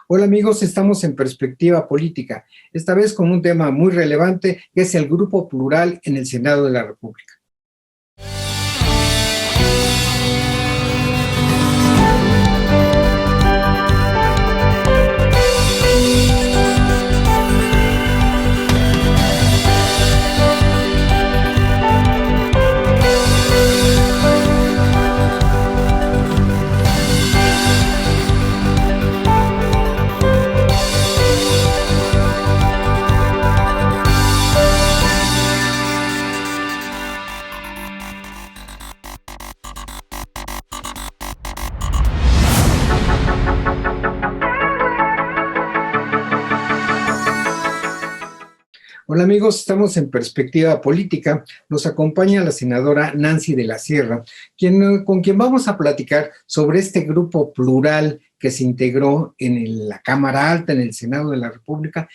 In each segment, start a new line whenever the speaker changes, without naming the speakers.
Hola amigos, estamos en Perspectiva Política, esta vez con un tema muy relevante que es el Grupo Plural en el Senado de la República. Hola amigos, estamos en Perspectiva Política. Nos acompaña la senadora Nancy de la Sierra, con quien vamos a platicar sobre este grupo plural que se integró en la Cámara Alta, en el Senado de la República.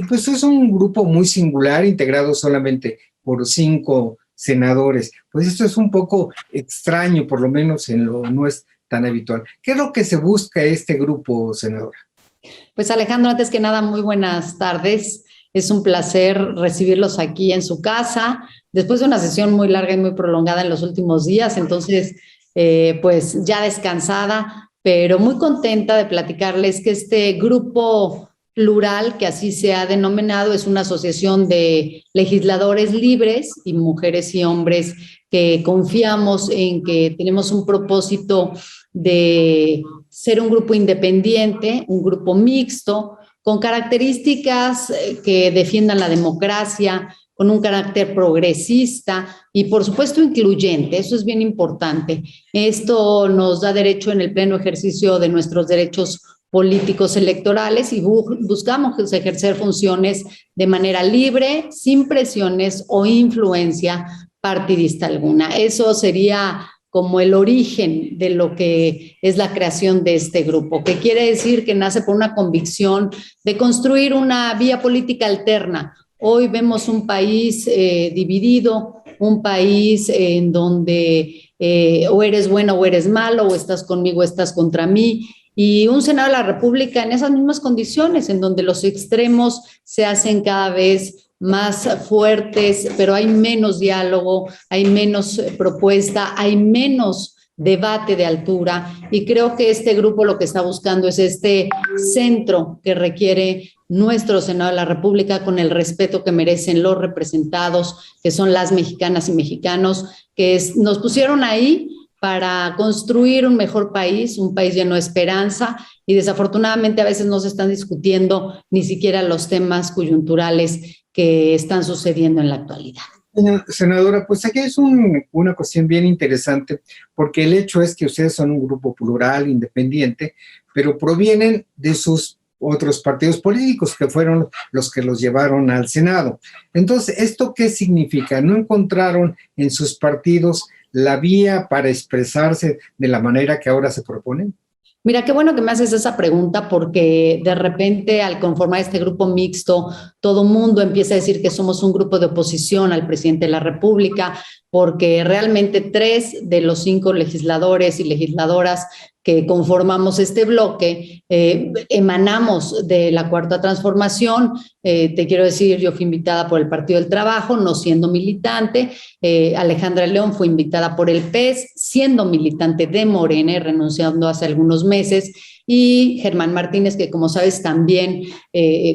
Pues es un grupo muy singular, integrado solamente por 5 senadores. Pues esto es un poco extraño, por lo menos no es tan habitual. ¿Qué es lo que se busca este grupo, senadora?
Pues Alejandro, antes que nada, muy buenas tardes. Es un placer recibirlos aquí en su casa, después de una sesión muy larga y muy prolongada en los últimos días, entonces, pues ya descansada, pero muy contenta de platicarles que este grupo plural, que así se ha denominado, es una asociación de legisladores libres y mujeres y hombres que confiamos en que tenemos un propósito de ser un grupo independiente, un grupo mixto, con características que defiendan la democracia, con un carácter progresista y, por supuesto, incluyente. Eso es bien importante. Esto nos da derecho en el pleno ejercicio de nuestros derechos políticos electorales y buscamos ejercer funciones de manera libre, sin presiones o influencia partidista alguna. Eso sería como el origen de lo que es la creación de este grupo, que quiere decir que nace por una convicción de construir una vía política alterna. Hoy vemos un país dividido, un país en donde o eres bueno o eres malo, o estás conmigo o estás contra mí, y un Senado de la República en esas mismas condiciones, en donde los extremos se hacen cada vez más fuertes, pero hay menos diálogo, hay menos propuesta, hay menos debate de altura, y creo que este grupo lo que está buscando es este centro que requiere nuestro Senado de la República, con el respeto que merecen los representados, que son las mexicanas y mexicanos, que nos pusieron ahí para construir un mejor país, un país lleno de esperanza, y desafortunadamente a veces no se están discutiendo ni siquiera los temas coyunturales que están sucediendo en la actualidad.
Senadora, pues aquí es una cuestión bien interesante, porque el hecho es que ustedes son un grupo plural, independiente, pero provienen de sus otros partidos políticos que fueron los que los llevaron al Senado. Entonces, ¿esto qué significa? ¿No encontraron en sus partidos la vía para expresarse de la manera que ahora se proponen?
Mira, qué bueno que me haces esa pregunta, porque de repente al conformar este grupo mixto, todo mundo empieza a decir que somos un grupo de oposición al presidente de la República, porque realmente 3 de los 5 legisladores y legisladoras que conformamos este bloque emanamos de la Cuarta Transformación. Te quiero decir, yo fui invitada por el Partido del Trabajo, no siendo militante. Alejandra León fue invitada por el PES, siendo militante de Morena y renunciando hace algunos meses. Y Germán Martínez, que como sabes también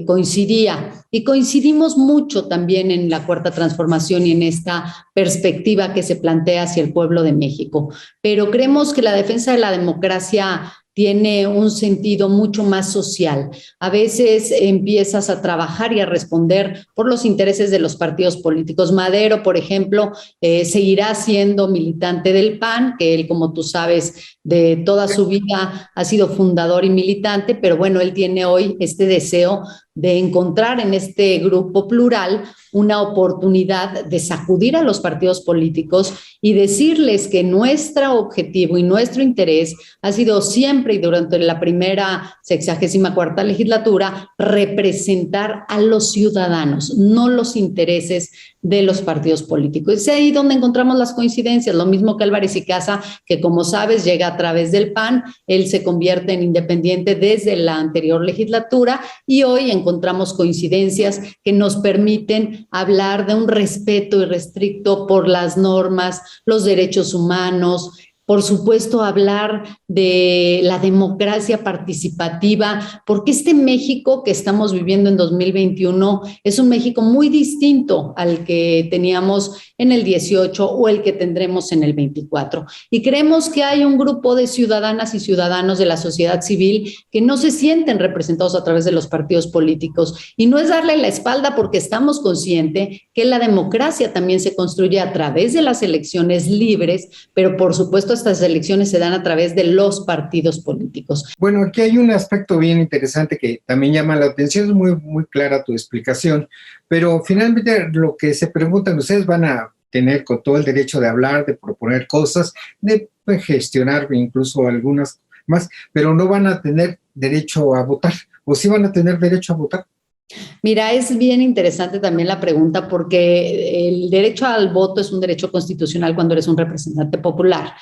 coincidía, y coincidimos mucho también en la Cuarta Transformación y en esta perspectiva que se plantea hacia el pueblo de México. Pero creemos que la defensa de la democracia tiene un sentido mucho más social. A veces empiezas a trabajar y a responder por los intereses de los partidos políticos. Madero, por ejemplo, seguirá siendo militante del PAN, que él, como tú sabes, de toda su vida ha sido fundador y militante, pero bueno, él tiene hoy este deseo de encontrar en este grupo plural una oportunidad de sacudir a los partidos políticos y decirles que nuestro objetivo y nuestro interés ha sido siempre y durante la primera 64ª legislatura representar a los ciudadanos, no los intereses de los partidos políticos. Es ahí donde encontramos las coincidencias, lo mismo que Álvarez y Casa, que como sabes llega a través del PAN, él se convierte en independiente desde la anterior legislatura y hoy encontramos coincidencias que nos permiten hablar de un respeto irrestricto por las normas, los derechos humanos, por supuesto, hablar de la democracia participativa, porque este México que estamos viviendo en 2021 es un México muy distinto al que teníamos en el 18 o el que tendremos en el 24. Y creemos que hay un grupo de ciudadanas y ciudadanos de la sociedad civil que no se sienten representados a través de los partidos políticos. Y no es darle la espalda porque estamos conscientes que la democracia también se construye a través de las elecciones libres, pero por supuesto estas elecciones se dan a través de los partidos políticos.
Bueno, aquí hay un aspecto bien interesante que también llama la atención, es muy clara tu explicación, pero finalmente lo que se preguntan, ustedes van a tener con todo el derecho de hablar, de proponer cosas, de gestionar incluso algunas más, pero no van a tener derecho a votar, ¿o sí van a tener derecho a votar?
Mira, es bien interesante también la pregunta porque el derecho al voto es un derecho constitucional cuando eres un representante popular.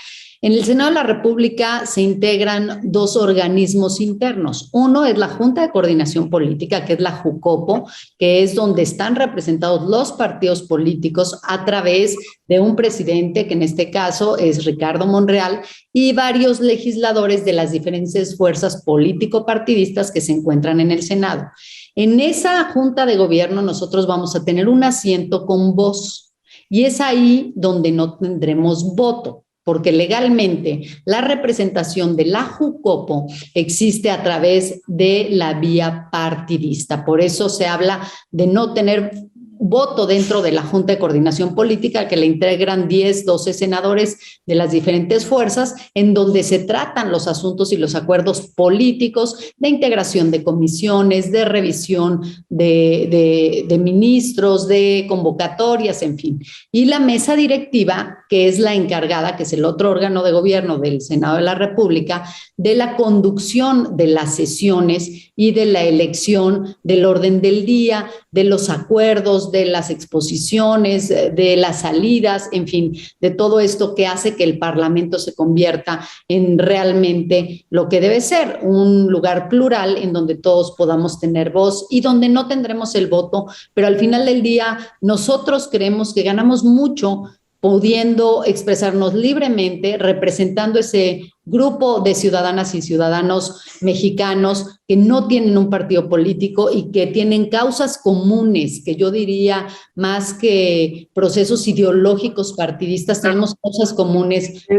En el Senado de la República se integran dos organismos internos. Uno es la Junta de Coordinación Política, que es la JUCOPO, que es donde están representados los partidos políticos a través de un presidente, que en este caso es Ricardo Monreal, y varios legisladores de las diferentes fuerzas político-partidistas que se encuentran en el Senado. En esa Junta de Gobierno nosotros vamos a tener un asiento con voz y es ahí donde no tendremos voto, porque legalmente la representación de la JUCOPO existe a través de la vía partidista. Por eso se habla de no tener voto dentro de la Junta de Coordinación Política, que le integran 10, 12 senadores de las diferentes fuerzas, en donde se tratan los asuntos y los acuerdos políticos de integración de comisiones, de revisión de ministros, de convocatorias, en fin. Y la mesa directiva, que es la encargada, que es el otro órgano de gobierno del Senado de la República, de la conducción de las sesiones y de la elección del orden del día, de los acuerdos, de las exposiciones, de las salidas, en fin, de todo esto que hace que el Parlamento se convierta en realmente lo que debe ser, un lugar plural en donde todos podamos tener voz y donde no tendremos el voto, pero al final del día nosotros creemos que ganamos mucho pudiendo expresarnos libremente, representando ese grupo de ciudadanas y ciudadanos mexicanos que no tienen un partido político y que tienen causas comunes, que yo diría más que procesos ideológicos partidistas, tenemos causas comunes.
Me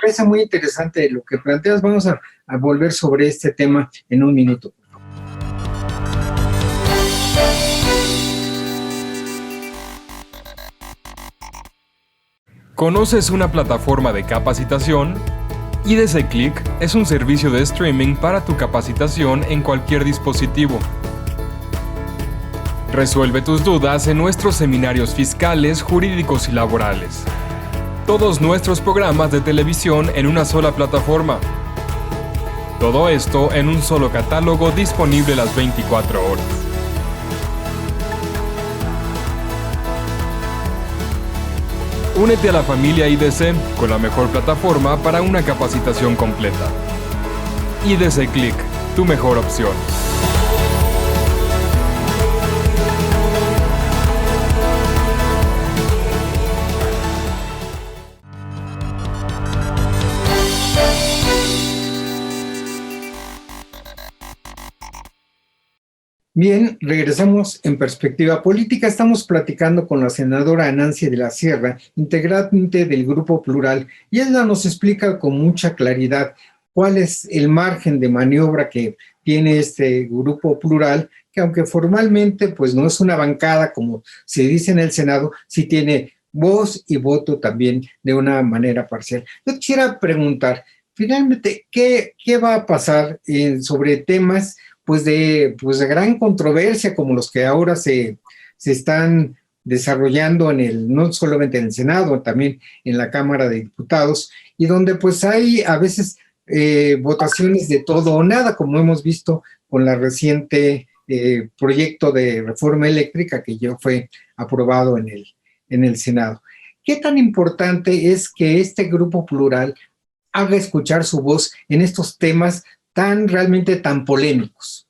parece muy interesante lo que planteas. Vamos a volver sobre este tema en un minuto.
¿Conoces una plataforma de capacitación? IDC Click es un servicio de streaming para tu capacitación en cualquier dispositivo. Resuelve tus dudas en nuestros seminarios fiscales, jurídicos y laborales. Todos nuestros programas de televisión en una sola plataforma. Todo esto en un solo catálogo disponible las 24 horas. Únete a la familia IDC con la mejor plataforma para una capacitación completa. IDC Click, tu mejor opción.
Bien, regresamos en Perspectiva Política. Estamos platicando con la senadora Nancy de la Sierra, integrante del Grupo Plural, y ella nos explica con mucha claridad cuál es el margen de maniobra que tiene este Grupo Plural, que aunque formalmente pues no es una bancada como se dice en el Senado, sí tiene voz y voto también de una manera parcial. Yo quisiera preguntar, finalmente, ¿qué va a pasar sobre temas pues de gran controversia como los que ahora se están desarrollando no solamente en el Senado, también en la Cámara de Diputados, y donde pues hay a veces votaciones de todo o nada, como hemos visto con la reciente proyecto de reforma eléctrica que ya fue aprobado en el Senado? ¿Qué tan importante es que este Grupo Plural haga escuchar su voz en estos temas realmente tan polémicos?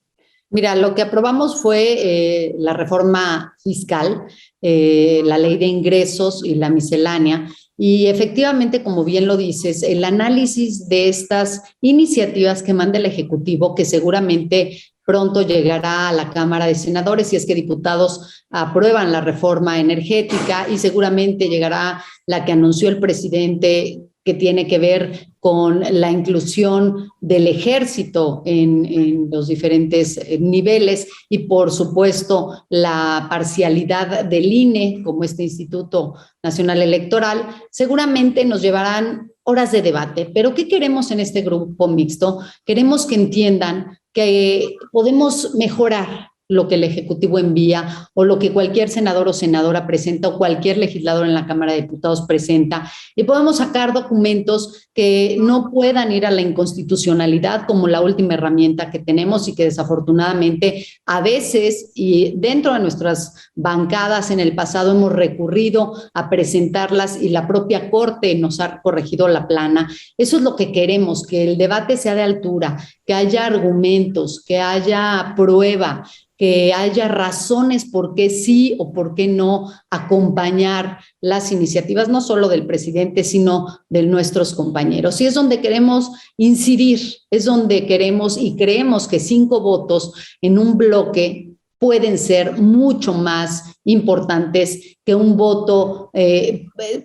Mira, lo que aprobamos fue la reforma fiscal, la ley de ingresos y la miscelánea. Y efectivamente, como bien lo dices, el análisis de estas iniciativas que manda el Ejecutivo, que seguramente pronto llegará a la Cámara de Senadores si es que diputados aprueban la reforma energética, y seguramente llegará la que anunció el presidente, que tiene que ver con la inclusión del ejército en los diferentes niveles, y por supuesto la parcialidad del INE como este Instituto Nacional Electoral. Seguramente nos llevarán horas de debate, pero ¿qué queremos en este grupo mixto? Queremos que entiendan que podemos mejorar lo que el Ejecutivo envía, o lo que cualquier senador o senadora presenta, o cualquier legislador en la Cámara de Diputados presenta, y podemos sacar documentos que no puedan ir a la inconstitucionalidad, como la última herramienta que tenemos y que desafortunadamente a veces, y dentro de nuestras bancadas en el pasado, hemos recurrido a presentarlas y la propia Corte nos ha corregido la plana. Eso es lo que queremos, que el debate sea de altura, que haya argumentos, que haya prueba, que haya razones por qué sí o por qué no acompañar las iniciativas, no solo del presidente, sino de nuestros compañeros. Y es donde queremos incidir, es donde queremos y creemos que 5 votos en un bloque pueden ser mucho más importantes que un voto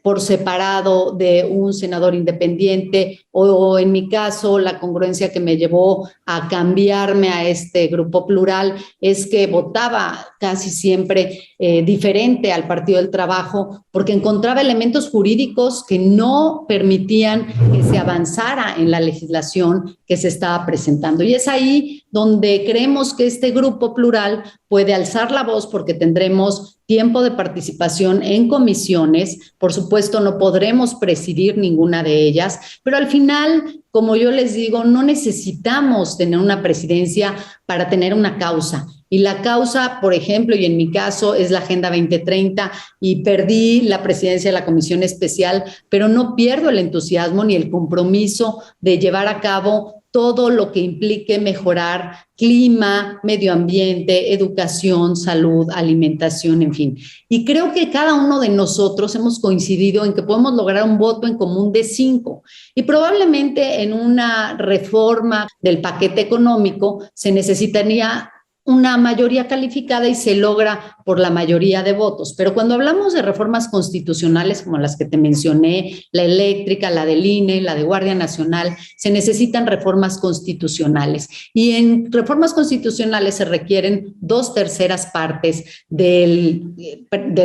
por separado de un senador independiente, o en mi caso la congruencia que me llevó a cambiarme a este grupo plural es que votaba casi siempre diferente al Partido del Trabajo, porque encontraba elementos jurídicos que no permitían que se avanzara en la legislación que se estaba presentando. Y es ahí donde creemos que este grupo plural puede alzar la voz, porque tendremos tiempo de participación en comisiones. Por supuesto, no podremos presidir ninguna de ellas, pero al final, como yo les digo, no necesitamos tener una presidencia para tener una causa. Y la causa, por ejemplo, y en mi caso, es la Agenda 2030, y perdí la presidencia de la Comisión Especial, pero no pierdo el entusiasmo ni el compromiso de llevar a cabo todo lo que implique mejorar clima, medio ambiente, educación, salud, alimentación, en fin. Y creo que cada uno de nosotros hemos coincidido en que podemos lograr un voto en común de 5. Y probablemente en una reforma del paquete económico se necesitaría una mayoría calificada, y se logra por la mayoría de votos. Pero cuando hablamos de reformas constitucionales como las que te mencioné, la eléctrica, la del INE, la de Guardia Nacional, se necesitan reformas constitucionales. Y en reformas constitucionales se requieren 2/3 partes de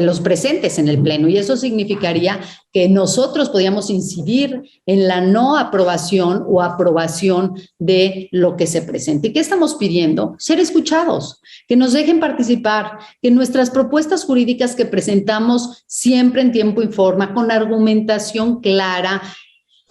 los presentes en el Pleno. Y eso significaría que nosotros podíamos incidir en la no aprobación o aprobación de lo que se presente. ¿Y qué estamos pidiendo? Ser escuchados, que nos dejen participar, que nuestras propuestas jurídicas que presentamos siempre en tiempo y forma, con argumentación clara,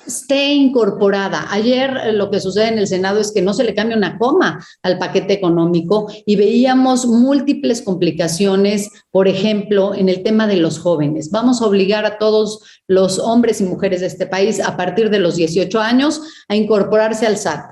esté incorporada. Ayer lo que sucede en el Senado es que no se le cambia una coma al paquete económico, y veíamos múltiples complicaciones, por ejemplo, en el tema de los jóvenes. Vamos a obligar a todos los hombres y mujeres de este país a partir de los 18 años a incorporarse al SAT.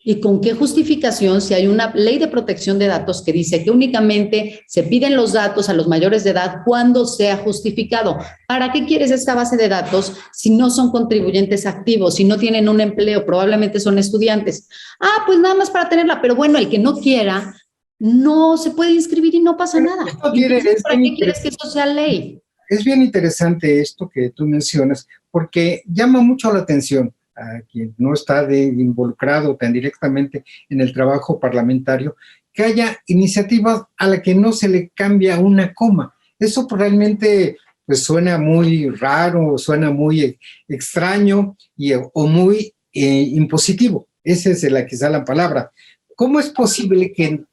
¿Y con qué justificación, si hay una ley de protección de datos que dice que únicamente se piden los datos a los mayores de edad cuando sea justificado? ¿Para qué quieres esta base de datos si no son contribuyentes activos, si no tienen un empleo, probablemente son estudiantes? Pues nada más para tenerla, pero bueno, el que no quiera no se puede inscribir y no pasa nada. Entonces, ¿para qué quieres que eso sea ley?
Es bien interesante esto que tú mencionas, porque llama mucho la atención a quien no está involucrado tan directamente en el trabajo parlamentario, que haya iniciativas a la que no se le cambia una coma. Eso realmente pues suena muy raro, suena muy extraño o muy impositivo. Esa es quizá la palabra. ¿Cómo es posible que en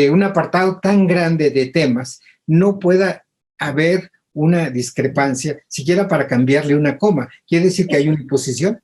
un apartado tan grande de temas no pueda haber una discrepancia, siquiera para cambiarle una coma? ¿Quiere decir que hay una imposición?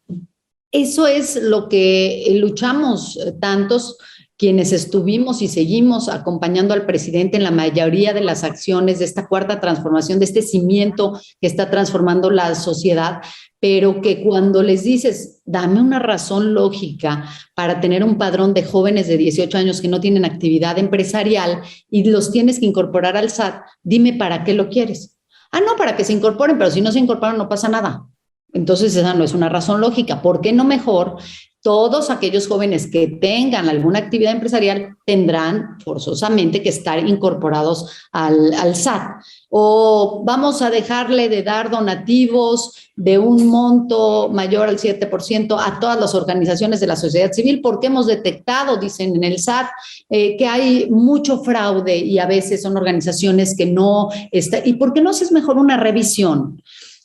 Eso es lo que luchamos tantos quienes estuvimos y seguimos acompañando al presidente en la mayoría de las acciones de esta cuarta transformación, de este cimiento que está transformando la sociedad. pero que cuando les dices, dame una razón lógica para tener un padrón de jóvenes de 18 años que no tienen actividad empresarial y los tienes que incorporar al SAT, dime para qué lo quieres. Ah, no, para que se incorporen, pero si no se incorporan no pasa nada. Entonces esa no es una razón lógica. ¿Por qué no mejor? Todos aquellos jóvenes que tengan alguna actividad empresarial tendrán forzosamente que estar incorporados al SAT. O vamos a dejarle de dar donativos de un monto mayor al 7% a todas las organizaciones de la sociedad civil, porque hemos detectado, dicen en el SAT, que hay mucho fraude y a veces son organizaciones que no están. ¿Y por qué no haces mejor una revisión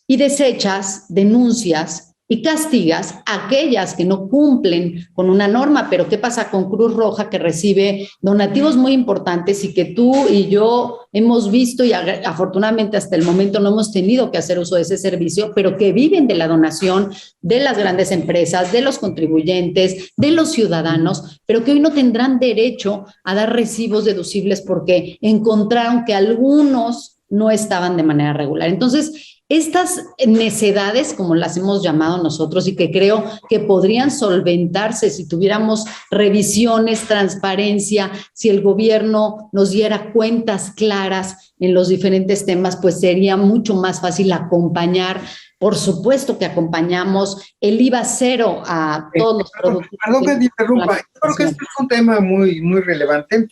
y desechas, denuncias y castigas a aquellas que no cumplen con una norma? Pero ¿qué pasa con Cruz Roja, que recibe donativos muy importantes y que tú y yo hemos visto, y afortunadamente hasta el momento no hemos tenido que hacer uso de ese servicio, pero que viven de la donación de las grandes empresas, de los contribuyentes, de los ciudadanos, pero que hoy no tendrán derecho a dar recibos deducibles porque encontraron que algunos no estaban de manera regular? Entonces, estas necedades, como las hemos llamado nosotros, y que creo que podrían solventarse si tuviéramos revisiones, transparencia, si el gobierno nos diera cuentas claras en los diferentes temas, pues sería mucho más fácil acompañar. Por supuesto que acompañamos el IVA cero a todos los productos.
Perdón que te interrumpa, yo creo que este es un tema muy, muy relevante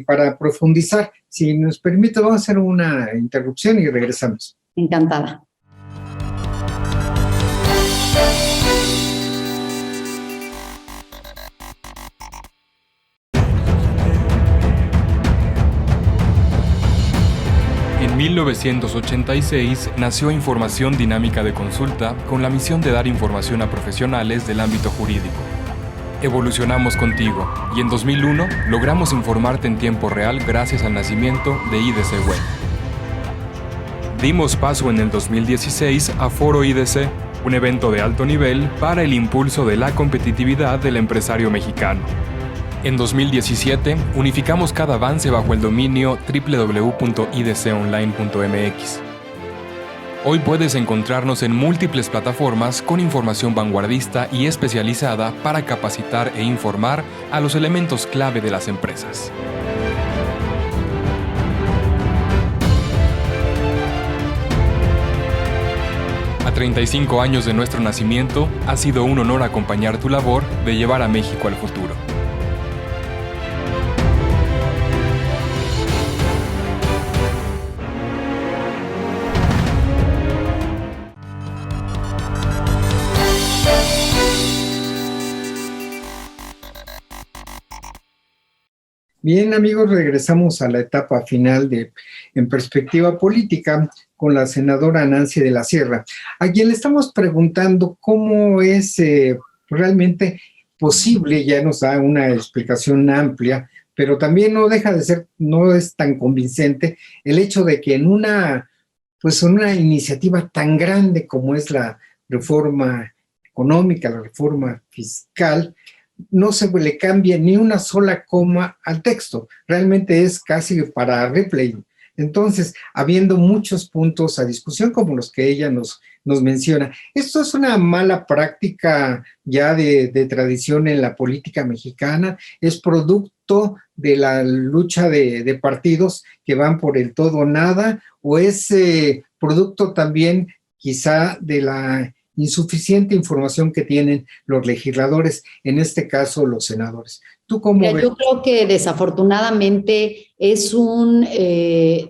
para profundizar. Si nos permite, vamos a hacer una interrupción y regresamos.
Encantada.
En 1986 nació Información Dinámica de Consulta con la misión de dar información a profesionales del ámbito jurídico. Evolucionamos contigo y en 2001 logramos informarte en tiempo real gracias al nacimiento de IDC Web. Dimos paso en el 2016 a Foro IDC, un evento de alto nivel para el impulso de la competitividad del empresario mexicano. En 2017, unificamos cada avance bajo el dominio www.idconline.mx. Hoy puedes encontrarnos en múltiples plataformas con información vanguardista y especializada para capacitar e informar a los elementos clave de las empresas. A 35 años de nuestro nacimiento, ha sido un honor acompañar tu labor de llevar a México al futuro.
Bien, amigos, regresamos a la etapa final de En Perspectiva Política con la senadora Nancy de la Sierra, a quien le estamos preguntando cómo es realmente posible. Ya nos da una explicación amplia, pero también no deja de ser, no es tan convincente el hecho de que en una iniciativa tan grande como es la reforma económica, la reforma fiscal, no se le cambia ni una sola coma al texto. Realmente es casi para replay. Entonces, habiendo muchos puntos a discusión como los que ella nos menciona, esto es una mala práctica ya de tradición en la política mexicana, es producto de la lucha de partidos que van por el todo o nada, o es producto también quizá de la insuficiente información que tienen los legisladores, en este caso los senadores. ¿Tú cómo ves?
Yo creo que desafortunadamente es un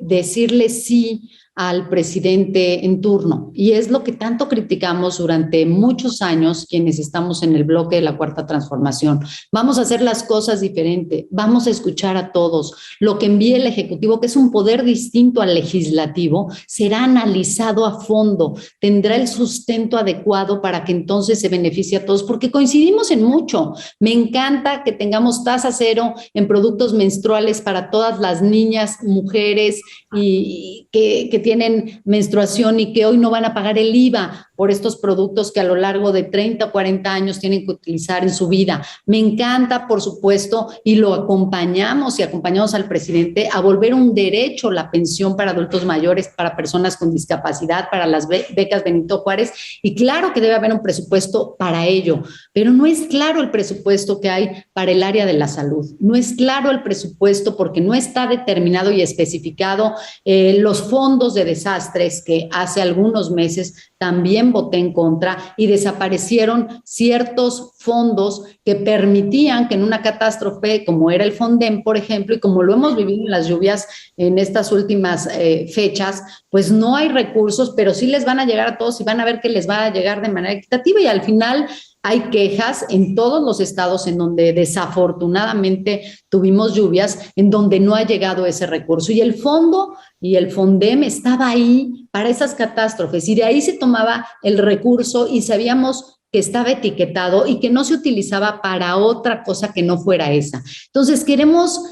decirle sí al presidente en turno, y es lo que tanto criticamos durante muchos años quienes estamos en el bloque de la Cuarta Transformación. Vamos a hacer las cosas diferente, vamos a escuchar a todos. Lo que envíe el Ejecutivo, que es un poder distinto al Legislativo, será analizado a fondo, tendrá el sustento adecuado para que entonces se beneficie a todos, porque coincidimos en mucho. Me encanta que tengamos tasa cero en productos menstruales para todas las niñas, mujeres y que tienen menstruación y que hoy no van a pagar el IVA. por estos productos que a lo largo de 30 o 40 años tienen que utilizar en su vida. Me encanta, por supuesto, y lo acompañamos y acompañamos al presidente a volver un derecho la pensión para adultos mayores, para personas con discapacidad, para las becas Benito Juárez, y claro que debe haber un presupuesto para ello, pero no es claro el presupuesto que hay para el área de la salud, no es claro el presupuesto porque no está determinado y especificado los fondos de desastres que hace algunos meses también voté en contra y desaparecieron ciertos fondos que permitían que en una catástrofe como era el Fondem, por ejemplo, y como lo hemos vivido en las lluvias en estas últimas fechas, pues no hay recursos, pero sí les van a llegar a todos y van a ver que les va a llegar de manera equitativa y al final hay quejas en todos los estados en donde desafortunadamente tuvimos lluvias, en donde no ha llegado ese recurso. Y el fondo y el Fondem estaba ahí para esas catástrofes y de ahí se tomaba el recurso y sabíamos que estaba etiquetado y que no se utilizaba para otra cosa que no fuera esa. Entonces, queremos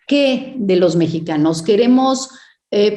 ¿qué de los mexicanos? Queremos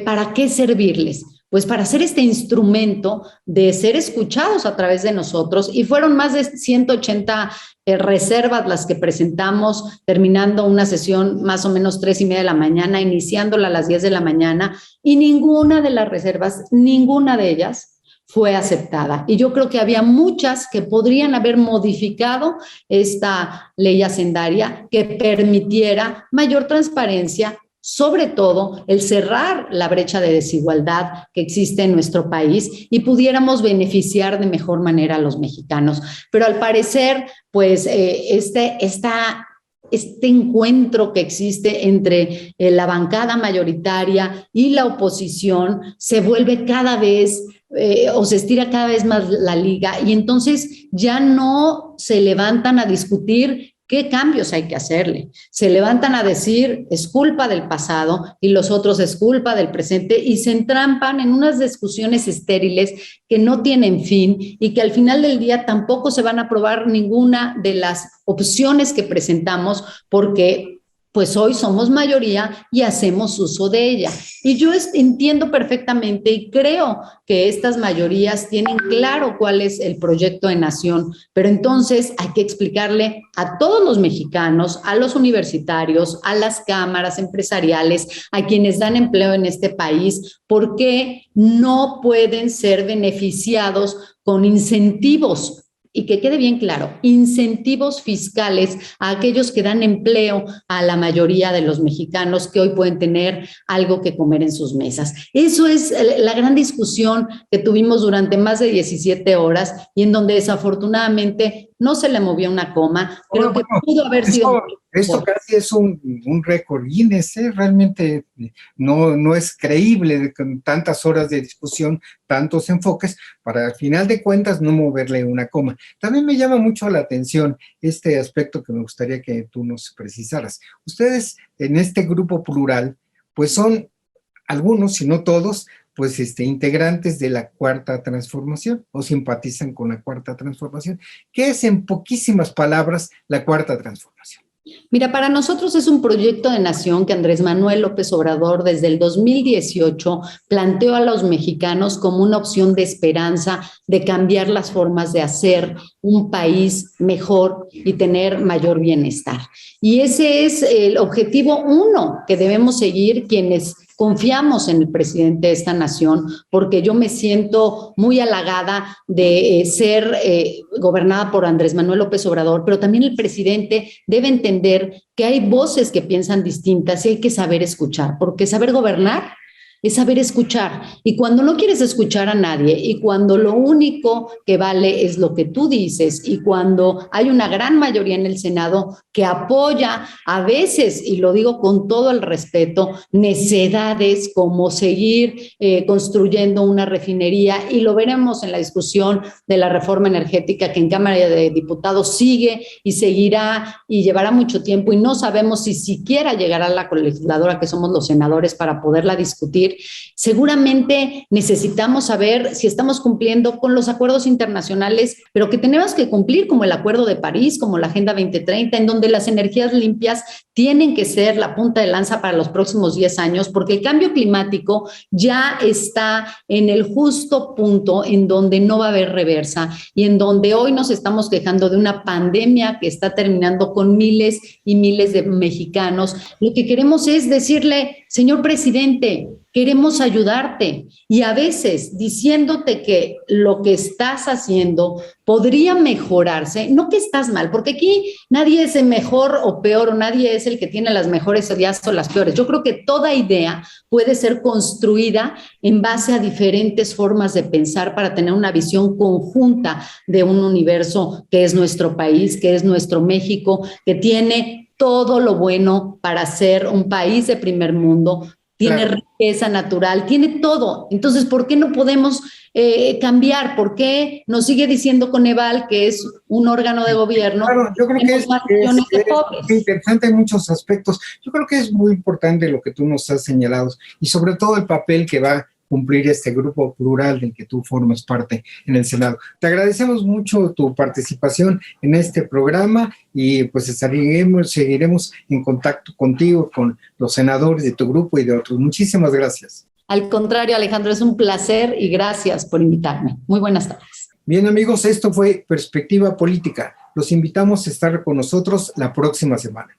¿para qué servirles? Pues para hacer este instrumento de ser escuchados a través de nosotros y fueron más de 180 reservas las que presentamos, terminando una sesión más o menos 3:30 de la mañana, iniciándola a las 10 de la mañana y ninguna de las reservas, ninguna de ellas fue aceptada. Y yo creo que había muchas que podrían haber modificado esta ley hacendaria que permitiera mayor transparencia, sobre todo el cerrar la brecha de desigualdad que existe en nuestro país y pudiéramos beneficiar de mejor manera a los mexicanos. Pero al parecer, pues este encuentro que existe entre la bancada mayoritaria y la oposición se vuelve cada vez o se estira cada vez más la liga y entonces ya no se levantan a discutir ¿qué cambios hay que hacerle? Se levantan a decir, es culpa del pasado y los otros es culpa del presente y se entrampan en unas discusiones estériles que no tienen fin y que al final del día tampoco se van a aprobar ninguna de las opciones que presentamos porque pues hoy somos mayoría y hacemos uso de ella. Y yo entiendo perfectamente y creo que estas mayorías tienen claro cuál es el proyecto de nación, pero entonces hay que explicarle a todos los mexicanos, a los universitarios, a las cámaras empresariales, a quienes dan empleo en este país, por qué no pueden ser beneficiados con incentivos. Y que quede bien claro, incentivos fiscales a aquellos que dan empleo a la mayoría de los mexicanos que hoy pueden tener algo que comer en sus mesas. Eso es la gran discusión que tuvimos durante más de 17 horas y en donde desafortunadamente no se le movió una coma. Creo que pudo haber sido...
Esto casi es un récord Guinness, ¿eh? Realmente no es creíble con tantas horas de discusión, tantos enfoques, para al final de cuentas no moverle una coma. También me llama mucho la atención este aspecto que me gustaría que tú nos precisaras. Ustedes en este grupo plural, pues son algunos, si no todos, pues integrantes de la Cuarta Transformación o simpatizan con la Cuarta Transformación. ¿Qué es en poquísimas palabras la Cuarta Transformación?
Mira, para nosotros es un proyecto de nación que Andrés Manuel López Obrador desde el 2018 planteó a los mexicanos como una opción de esperanza de cambiar las formas de hacer un país mejor y tener mayor bienestar. Y ese es el objetivo uno que debemos seguir quienes confiamos en el presidente de esta nación, porque yo me siento muy halagada de ser gobernada por Andrés Manuel López Obrador, pero también el presidente debe entender que hay voces que piensan distintas y hay que saber escuchar, porque saber gobernar es saber escuchar. Y cuando no quieres escuchar a nadie y cuando lo único que vale es lo que tú dices y cuando hay una gran mayoría en el Senado que apoya a veces, y lo digo con todo el respeto, necedades como seguir construyendo una refinería, y lo veremos en la discusión de la reforma energética que en Cámara de Diputados sigue y seguirá y llevará mucho tiempo y no sabemos si siquiera llegará a la legisladora que somos los senadores para poderla discutir. cumplir. Seguramente necesitamos saber si estamos cumpliendo con los acuerdos internacionales, pero que tenemos que cumplir, como el Acuerdo de París, como la Agenda 2030, en donde las energías limpias tienen que ser la punta de lanza para los próximos 10 años, porque el cambio climático ya está en el justo punto en donde no va a haber reversa y en donde hoy nos estamos quejando de una pandemia que está terminando con miles y miles de mexicanos. Lo que queremos es decirle, señor presidente, queremos ayudarte, y a veces diciéndote que lo que estás haciendo podría mejorarse, no que estás mal, porque aquí nadie es el mejor o peor, o nadie es el que tiene las mejores ideas o las peores. Yo creo que toda idea puede ser construida en base a diferentes formas de pensar para tener una visión conjunta de un universo que es nuestro país, que es nuestro México, que tiene todo lo bueno para ser un país de primer mundo, tiene riqueza natural, tiene todo. Entonces, ¿por qué no podemos cambiar? ¿Por qué nos sigue diciendo Coneval que es un órgano de gobierno?
Claro, yo creo que es interesante en muchos aspectos. Yo creo que es muy importante lo que tú nos has señalado y sobre todo el papel que va a cumplir este grupo plural del que tú formas parte en el Senado. Te agradecemos mucho tu participación en este programa y pues seguiremos en contacto contigo, con los senadores de tu grupo y de otros. Muchísimas gracias.
Al contrario, Alejandro, es un placer y gracias por invitarme. Muy buenas tardes.
Bien, amigos, esto fue Perspectiva Política. Los invitamos a estar con nosotros la próxima semana.